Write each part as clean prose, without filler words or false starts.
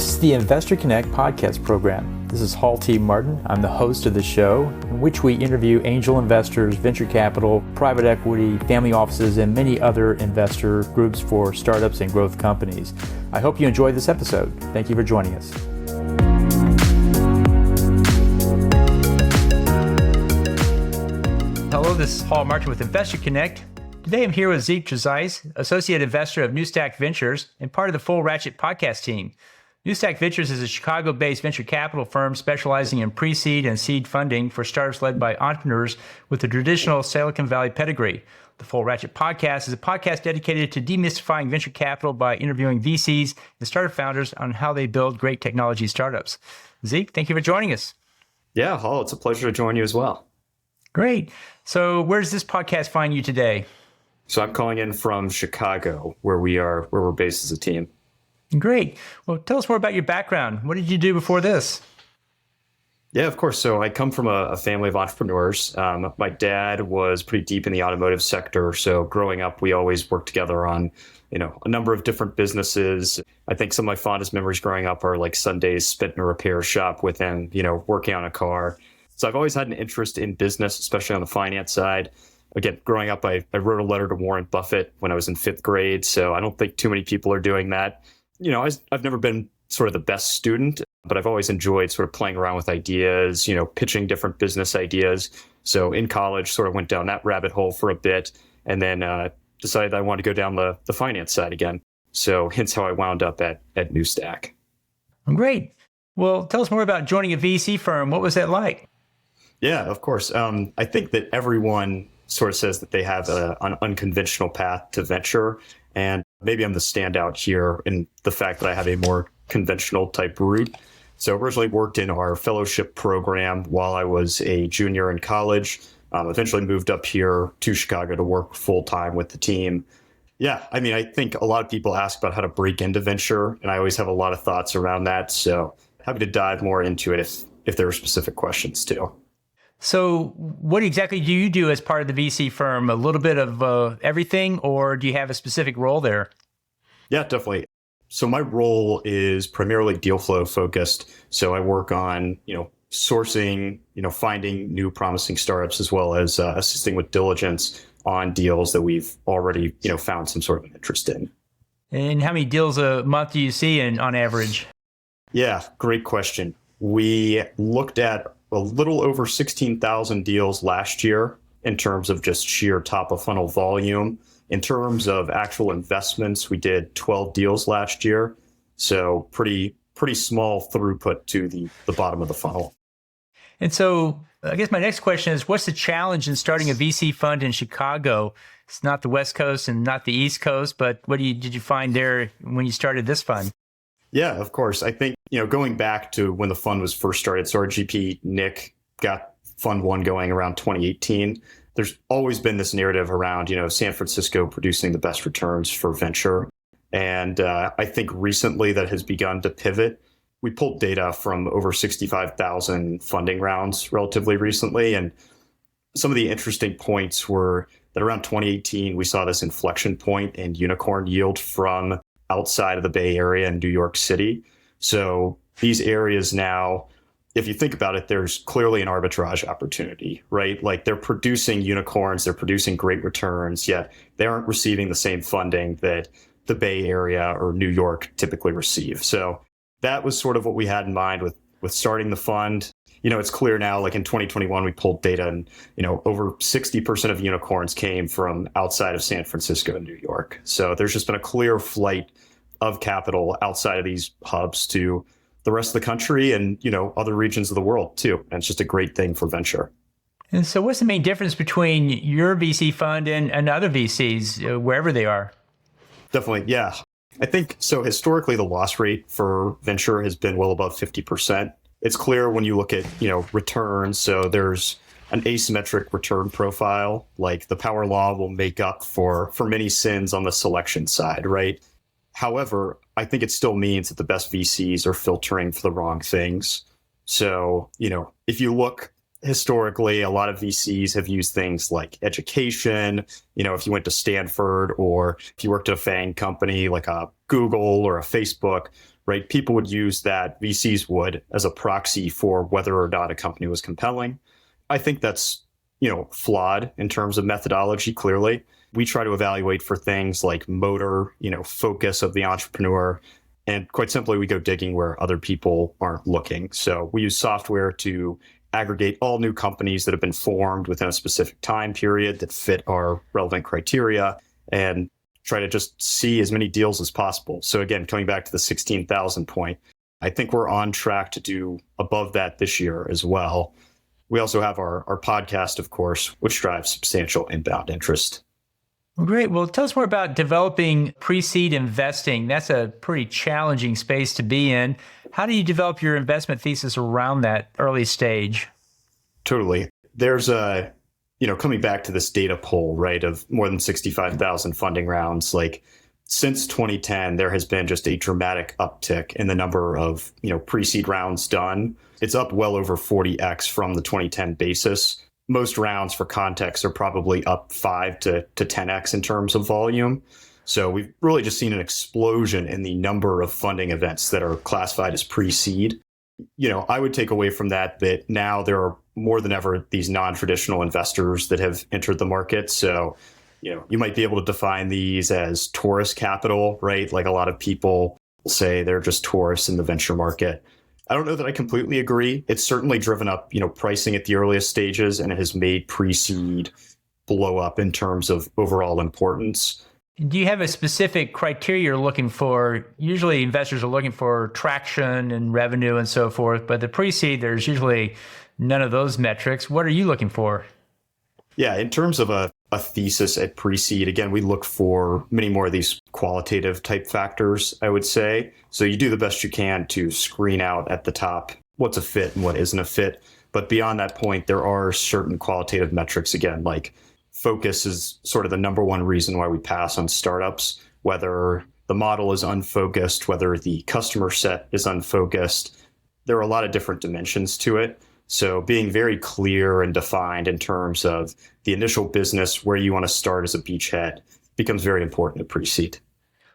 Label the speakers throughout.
Speaker 1: This is the Investor Connect podcast program. This is Hall T. Martin. I'm the host of the show, in which we interview angel investors, venture capital, private equity, family offices, and many other investor groups for startups and growth companies. I hope you enjoyed this episode. Thank you for joining us. Hello, this is Hall Martin with Investor Connect. Today I'm here with Zeke Trezise, Associate Investor of Newstack Ventures and part of the full Ratchet podcast team. Newstack Ventures is a Chicago-based venture capital firm specializing in pre-seed and seed funding for startups led by entrepreneurs with a traditional Silicon Valley pedigree. The Full Ratchet podcast is a podcast dedicated to demystifying venture capital by interviewing VCs and startup founders on how they build great technology startups. Zeke, thank you for joining us.
Speaker 2: Yeah, Hall, it's a pleasure to join you as well.
Speaker 1: Great. So where does this podcast find you today?
Speaker 2: So I'm calling in from Chicago, where we're based as a team.
Speaker 1: Great. Well, tell us more about your background. What did you do before this?
Speaker 2: Yeah, of course. So I come from a family of entrepreneurs. My dad was pretty deep in the automotive sector. So growing up, we always worked together on, a number of different businesses. I think some of my fondest memories growing up are like Sundays spent in a repair shop with him, working on a car. So I've always had an interest in business, especially on the finance side. Again, growing up, I wrote a letter to Warren Buffett when I was in 5th grade. So I don't think too many people are doing that. I've never been sort of the best student, but I've always enjoyed sort of playing around with ideas, pitching different business ideas. So in college, sort of went down that rabbit hole for a bit and then decided I wanted to go down the finance side again. So hence how I wound up at Newstack.
Speaker 1: Great. Well, tell us more about joining a VC firm. What was that like?
Speaker 2: Yeah, of course. I think that everyone sort of says that they have an unconventional path to venture. And maybe I'm the standout here in the fact that I have a more conventional type route. So originally worked in our fellowship program while I was a junior in college. Eventually moved up here to Chicago to work full time with the team. Yeah, I think a lot of people ask about how to break into venture, and I always have a lot of thoughts around that. So happy to dive more into it if there are specific questions too.
Speaker 1: So what exactly do you do as part of the VC firm? A little bit of everything, or do you have a specific role there?
Speaker 2: Yeah, definitely. So my role is primarily deal flow focused. So I work on, sourcing, finding new promising startups, as well as assisting with diligence on deals that we've already, found some sort of interest in.
Speaker 1: And how many deals a month do you see on average?
Speaker 2: Yeah, great question. We looked at a little over 16,000 deals last year in terms of just sheer top of funnel volume. In terms of actual investments, we did 12 deals last year. So pretty small throughput to the bottom of the funnel.
Speaker 1: And so I guess my next question is, what's the challenge in starting a VC fund in Chicago? It's not the West Coast and not the East Coast, but what did you find there when you started this fund?
Speaker 2: Yeah, of course. I think, going back to when the fund was first started, so our GP, Nick, got Fund 1 going around 2018. There's always been this narrative around, San Francisco producing the best returns for venture. And I think recently that has begun to pivot. We pulled data from over 65,000 funding rounds relatively recently. And some of the interesting points were that around 2018, we saw this inflection point in unicorn yield from outside of the Bay Area and New York City. So these areas now, if you think about it, there's clearly an arbitrage opportunity, right? Like they're producing unicorns, they're producing great returns, yet they aren't receiving the same funding that the Bay Area or New York typically receive. So that was sort of what we had in mind with starting the fund. It's clear now, like in 2021, we pulled data and, over 60% of unicorns came from outside of San Francisco and New York. So there's just been a clear flight of capital outside of these hubs to the rest of the country and, other regions of the world too. And it's just a great thing for venture.
Speaker 1: And so what's the main difference between your VC fund and other VCs, wherever they are?
Speaker 2: Definitely. Yeah. I think so. Historically, the loss rate for venture has been well above 50%. It's clear when you look at, returns. So there's an asymmetric return profile, like the power law will make up for many sins on the selection side, right? However, I think it still means that the best VCs are filtering for the wrong things. So, if you look historically, a lot of VCs have used things like education. If you went to Stanford or if you worked at a FAANG company like a Google or a Facebook, right? People would use that, VCs would, as a proxy for whether or not a company was compelling. I think that's, flawed in terms of methodology, clearly. We try to evaluate for things like motor, focus of the entrepreneur. And quite simply, we go digging where other people aren't looking. So we use software to aggregate all new companies that have been formed within a specific time period that fit our relevant criteria and try to just see as many deals as possible. So again, coming back to the 16,000 point, I think we're on track to do above that this year as well. We also have our podcast, of course, which drives substantial inbound interest.
Speaker 1: Great. Well, tell us more about developing pre-seed investing. That's a pretty challenging space to be in. How do you develop your investment thesis around that early stage?
Speaker 2: Totally. There's coming back to this data poll, right, of more than 65,000 funding rounds, like since 2010, there has been just a dramatic uptick in the number of, pre-seed rounds done. It's up well over 40x from the 2010 basis. Most rounds, for context, are probably up 5 to 10x in terms of volume. So we've really just seen an explosion in the number of funding events that are classified as pre-seed. I would take away from that now there are more than ever these non-traditional investors that have entered the market. So, you might be able to define these as tourist capital, right? Like a lot of people say they're just tourists in the venture market. I don't know that I completely agree. It's certainly driven up, pricing at the earliest stages, and it has made pre-seed blow up in terms of overall importance.
Speaker 1: Do you have a specific criteria you're looking for? Usually investors are looking for traction and revenue and so forth, but the pre-seed, there's usually none of those metrics. What are you looking for?
Speaker 2: Yeah, in terms of a thesis at pre-seed, again, we look for many more of these qualitative type factors, I would say. So you do the best you can to screen out at the top what's a fit and what isn't a fit. But beyond that point, there are certain qualitative metrics, again, like focus is sort of the number one reason why we pass on startups, whether the model is unfocused, whether the customer set is unfocused. There are a lot of different dimensions to it. So being very clear and defined in terms of the initial business, where you want to start as a beachhead, becomes very important at pre-seed.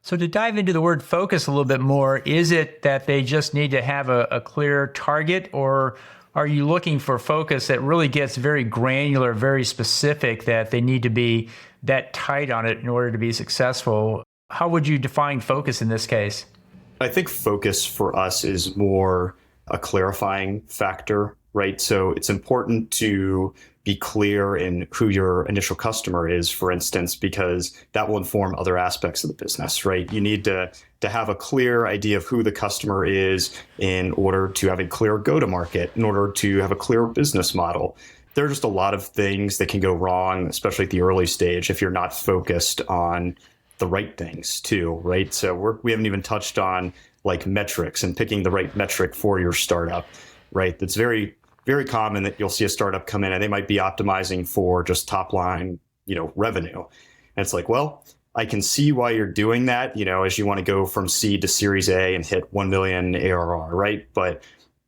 Speaker 1: So to dive into the word focus a little bit more, is it that they just need to have a clear target, or are you looking for focus that really gets very granular, very specific, that they need to be that tight on it in order to be successful? How would you define focus in this case?
Speaker 2: I think focus for us is more a clarifying factor, right? So it's important to be clear in who your initial customer is, for instance, because that will inform other aspects of the business, right? You need to have a clear idea of who the customer is in order to have a clear go-to-market, in order to have a clear business model. There are just a lot of things that can go wrong, especially at the early stage, if you're not focused on the right things too, right? So we haven't even touched on like metrics and picking the right metric for your startup, right? That's very, very common that you'll see a startup come in and they might be optimizing for just top line, revenue. And it's like, well, I can see why you're doing that, as you want to go from seed to Series A and hit 1 million ARR, right? But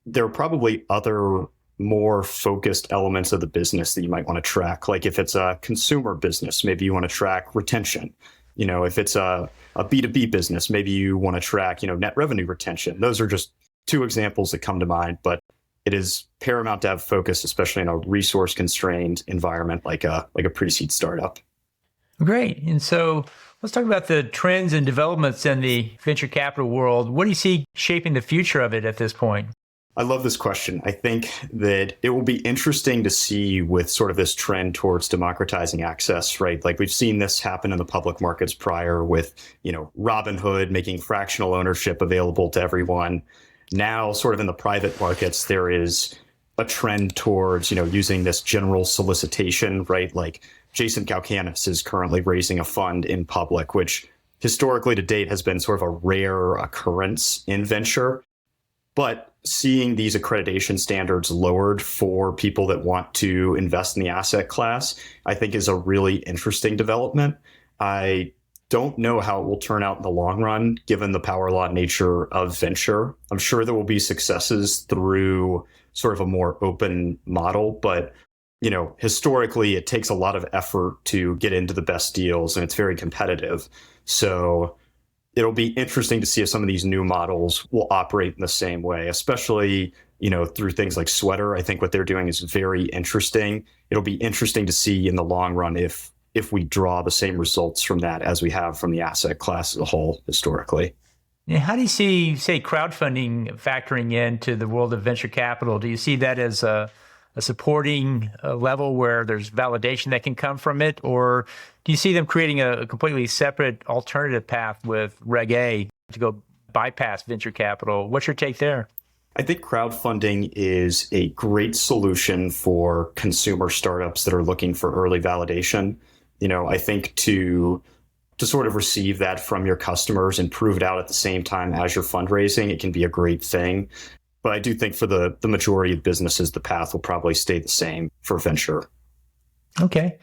Speaker 2: there are probably other more focused elements of the business that you might want to track. Like if it's a consumer business, maybe you want to track retention. If it's a B2B business, maybe you want to track, net revenue retention. Those are just two examples that come to mind, but it is paramount to have focus, especially in a resource constrained environment like a pre-seed startup.
Speaker 1: Great. And so let's talk about the trends and developments in the venture capital world. What do you see shaping the future of it at this point?
Speaker 2: I love this question. I think that it will be interesting to see with sort of this trend towards democratizing access, right? Like we've seen this happen in the public markets prior with, Robinhood making fractional ownership available to everyone. Now, sort of in the private markets, there is a trend towards, using this general solicitation, right? Like Jason Calacanis is currently raising a fund in public, which historically to date has been sort of a rare occurrence in venture. But seeing these accreditation standards lowered for people that want to invest in the asset class, I think is a really interesting development. I don't know how it will turn out in the long run, given the power law nature of venture. I'm sure there will be successes through sort of a more open model, but historically it takes a lot of effort to get into the best deals and it's very competitive. So it'll be interesting to see if some of these new models will operate in the same way, especially, through things like Sweater. I think what they're doing is very interesting. It'll be interesting to see in the long run if we draw the same results from that as we have from the asset class as a whole historically.
Speaker 1: And how do you see, say, crowdfunding factoring into the world of venture capital? Do you see that as a supporting level where there's validation that can come from it? Or do you see them creating a completely separate alternative path with Reg A to go bypass venture capital? What's your take there?
Speaker 2: I think crowdfunding is a great solution for consumer startups that are looking for early validation. I think to sort of receive that from your customers and prove it out at the same time as you're fundraising, it can be a great thing. But I do think for the majority of businesses, the path will probably stay the same for venture.
Speaker 1: Okay.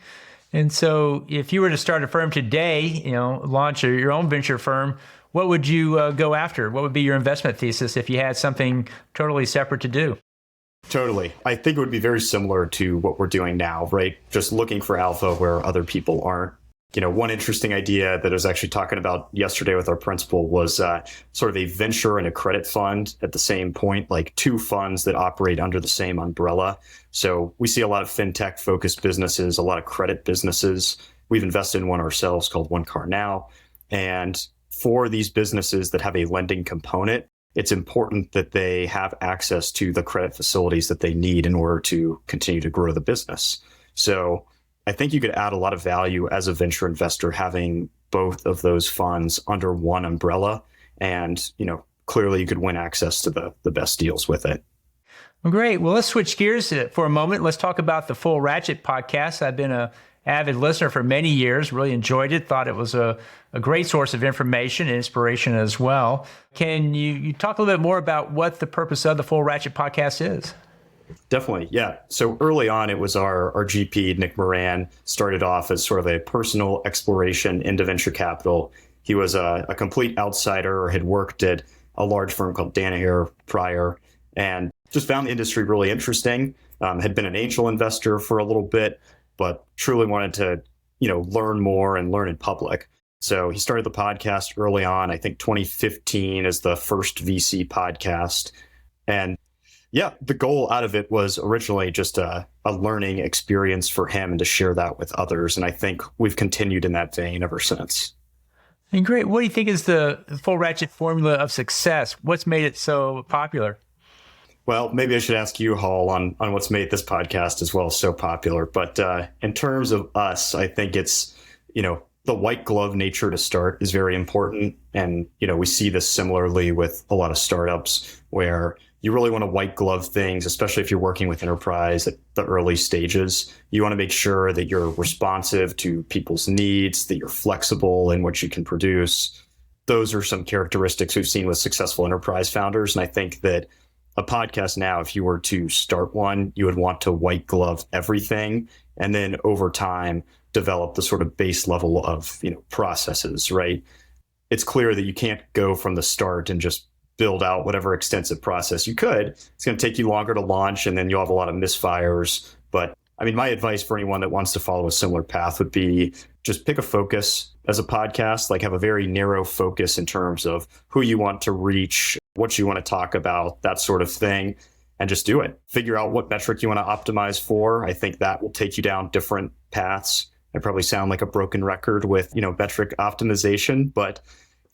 Speaker 1: And so if you were to start a firm today, launch your own venture firm, what would you go after? What would be your investment thesis if you had something totally separate to do?
Speaker 2: Totally. I think it would be very similar to what we're doing now, right? Just looking for alpha where other people aren't. One interesting idea that I was actually talking about yesterday with our principal was sort of a venture and a credit fund at the same point, like two funds that operate under the same umbrella. So we see a lot of fintech focused businesses, a lot of credit businesses. We've invested in one ourselves called One Car Now. And for these businesses that have a lending component, it's important that they have access to the credit facilities that they need in order to continue to grow the business. So I think you could add a lot of value as a venture investor having both of those funds under one umbrella. And, clearly you could win access to the best deals with it.
Speaker 1: Well, great. Well, let's switch gears for a moment. Let's talk about the Full Ratchet podcast. I've been an avid listener for many years, really enjoyed it, thought it was a great source of information and inspiration as well. Can you talk a little bit more about what the purpose of the Full Ratchet podcast is?
Speaker 2: Definitely. Yeah. So early on, it was our GP, Nick Moran, started off as sort of a personal exploration into venture capital. He was a complete outsider, had worked at a large firm called Danaher prior, and just found the industry really interesting. Had been an angel investor for a little bit, but truly wanted to, learn more and learn in public. So he started the podcast early on. I think 2015 is the first VC podcast. And yeah, the goal out of it was originally just a learning experience for him and to share that with others. And I think we've continued in that vein ever since.
Speaker 1: And great. What do you think is the Full Ratchet formula of success? What's made it so popular?
Speaker 2: Well, maybe I should ask you, Hall, on what's made this podcast as well so popular. But in terms of us, I think it's, the white glove nature to start is very important. And, we see this similarly with a lot of startups where you really want to white glove things, especially if you're working with enterprise at the early stages. You want to make sure that you're responsive to people's needs, that you're flexible in what you can produce. Those are some characteristics we've seen with successful enterprise founders. And I think that a podcast now, if you were to start one, you would want to white glove everything. And then over time, develop the sort of base level of, processes, right? It's clear that you can't go from the start and just build out whatever extensive process you could. It's going to take you longer to launch, and then you'll have a lot of misfires. But I mean, my advice for anyone that wants to follow a similar path would be just pick a focus as a podcast, like have a very narrow focus in terms of who you want to reach, what you want to talk about, that sort of thing, and just do it. Figure out what metric you want to optimize for. I think that will take you down different paths. I probably sound like a broken record with, metric optimization, but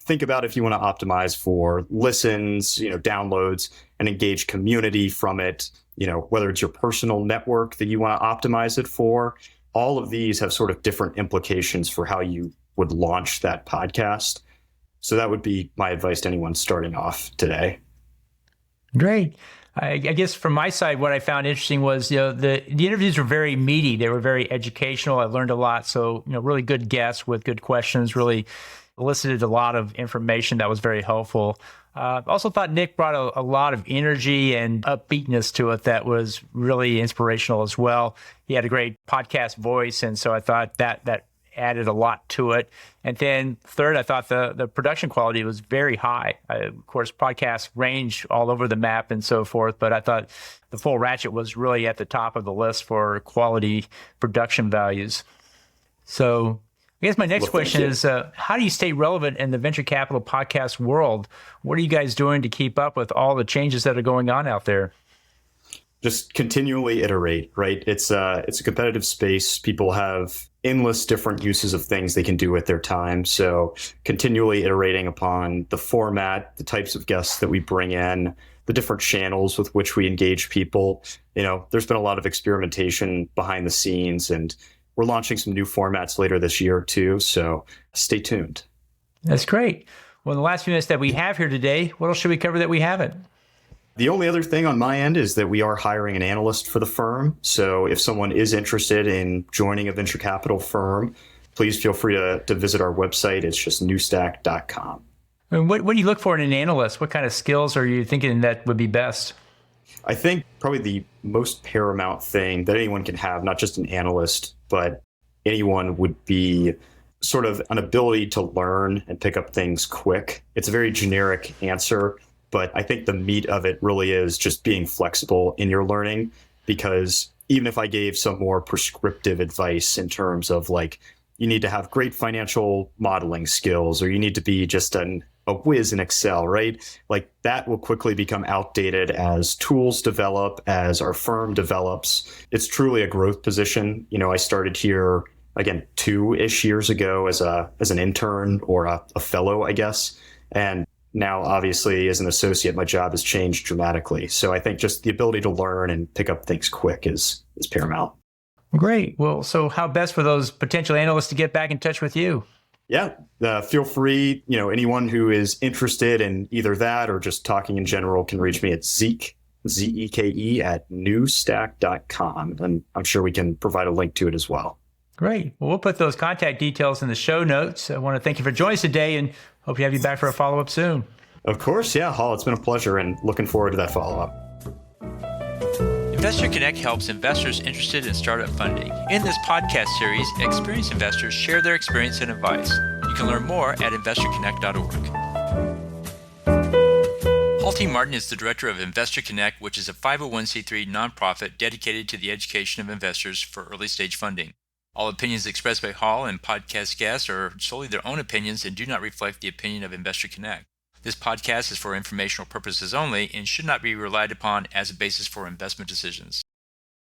Speaker 2: think about if you want to optimize for listens, downloads, and engage community from it, whether it's your personal network that you want to optimize it for. All of these have sort of different implications for how you would launch that podcast. So that would be my advice to anyone starting off today.
Speaker 1: Great. I guess from my side, what I found interesting was, the interviews were very meaty. They were very educational. I learned a lot. So, really good guests with good questions, really elicited a lot of information that was very helpful. Also thought Nick brought a lot of energy and upbeatness to it that was really inspirational as well. He had a great podcast voice, and so I thought that added a lot to it. And then third, I thought the production quality was very high. Of course, podcasts range all over the map and so forth, but I thought the Full Ratchet was really at the top of the list for quality production values. So I guess my next
Speaker 2: Well,
Speaker 1: question
Speaker 2: thank
Speaker 1: is, how do you stay relevant in the venture capital podcast world? What are you guys doing to keep up with all the changes that are going on out there?
Speaker 2: Just continually iterate, right? It's a competitive space. People have endless different uses of things they can do with their time. So continually iterating upon the format, the types of guests that we bring in, the different channels with which we engage people. There's been a lot of experimentation behind the scenes, and we're launching some new formats later this year too. So stay tuned.
Speaker 1: That's great. Well, in the last few minutes that we have here today, what else should we cover that we haven't?
Speaker 2: The only other thing on my end is that we are hiring an analyst for the firm. So if someone is interested in joining a venture capital firm, please feel free to visit our website. It's just newstack.com.
Speaker 1: And what do you look for in an analyst? What kind of skills are you thinking that would be best?
Speaker 2: I think probably the most paramount thing that anyone can have, not just an analyst, but anyone, would be sort of an ability to learn and pick up things quick. It's a very generic answer, but I think the meat of it really is just being flexible in your learning, because even if I gave some more prescriptive advice in terms of like, you need to have great financial modeling skills, or you need to be just a whiz in Excel, right? Like that will quickly become outdated as tools develop, as our firm develops. It's truly a growth position. I started here again 2-ish years ago as an intern or a fellow, I guess. And now, obviously, as an associate, my job has changed dramatically. So I think just the ability to learn and pick up things quick is paramount.
Speaker 1: Great. Well, so how best for those potential analysts to get back in touch with you?
Speaker 2: Yeah, feel free. Anyone who is interested in either that or just talking in general can reach me at Zeke, Zeke, at newstack.com. And I'm sure we can provide a link to it as well.
Speaker 1: Great. Well, we'll put those contact details in the show notes. I want to thank you for joining us today and hope to have you back for a follow-up soon.
Speaker 2: Of course. Yeah, Hall, it's been a pleasure and looking forward to that follow-up.
Speaker 1: Investor Connect helps investors interested in startup funding. In this podcast series, experienced investors share their experience and advice. You can learn more at investorconnect.org. Paul T. Martin is the director of Investor Connect, which is a 501c3 nonprofit dedicated to the education of investors for early-stage funding. All opinions expressed by Hall and podcast guests are solely their own opinions and do not reflect the opinion of Investor Connect. This podcast is for informational purposes only and should not be relied upon as a basis for investment decisions.